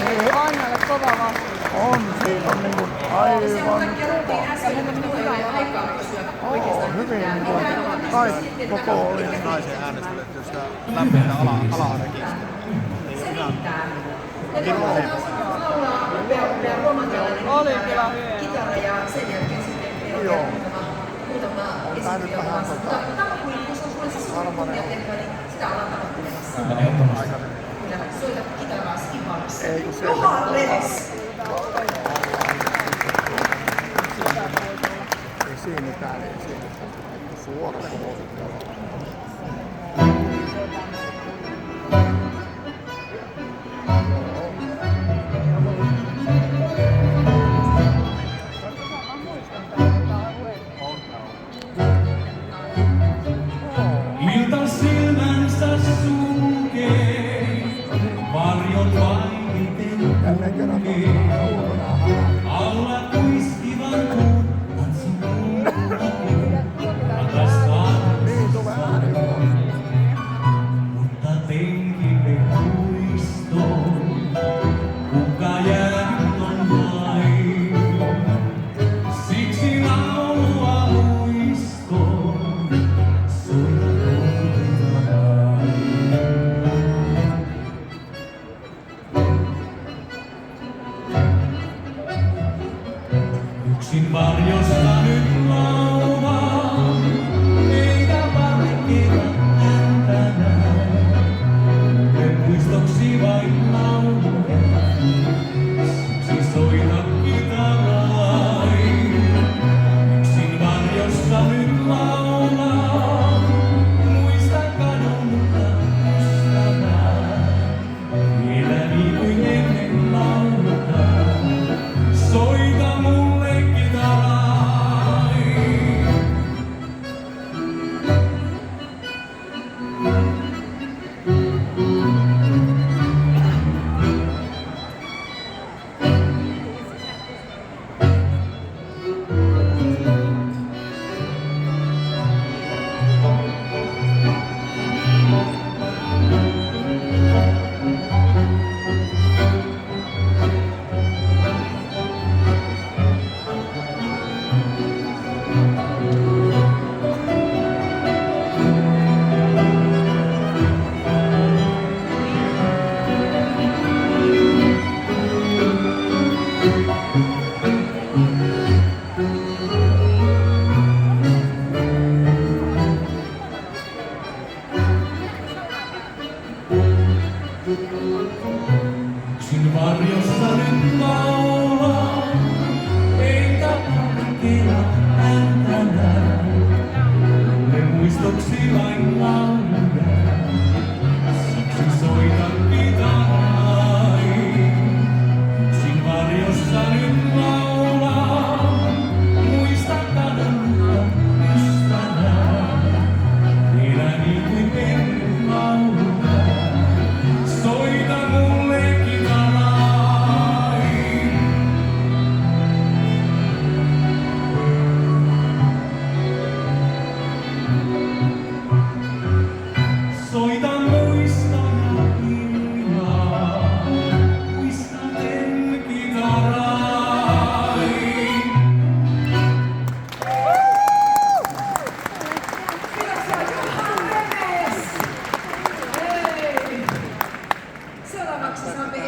Ei. Annalle kova vastus. On, siinä on niin kuin aivan kova. Hyvin niin kuin kaikki koko oli. Naisen äänestystä lämpimänä alarekisteriä. Ei ole ihan hirveän Oli kyllä hyvä. Kitara ja sen jälkeen sitten Joo. muutama Tää nyt vähän harmanen on. sitä ollaan tapahtumassa. Soita kitaraa Skivalassa. Ei kun se. Juha Leves. Ei siinäkään, ei siinäkään. Suora kohosi. Ilta silmänsä sulkee, varjot vaihiten kulkee. Alla kuiskivan turhat sun rakastaan mutta penkille muistoon, kuka jäänyt on vain. Siksi laulua muistoon, soita kotitaan. Yksin varjossa nyt laulaa, eikä vaikea häntä näe. Mulle muistoksi vain lauluja, siksi soita kitarai. Yksin varjossa nyt laulaa, muista kadonnutta ystävää. Vielä niin kuin ennen laulutaan, soita mulle kitarai. Yksin varjossa nyt laulaa, eikä kaikkea häntä näe. Mulle muistoksi vain lauluja, siksi soita kitarai. Yksin varjossa nyt laulaa, muista kadonnutta ystävää. Vielä niin kuin ennen laulutaan, soita mulle kitarai. Soita muistona hiljaa, muistaten kitarai. Kiitoksia Juha Leves. Seuraavaksi saamme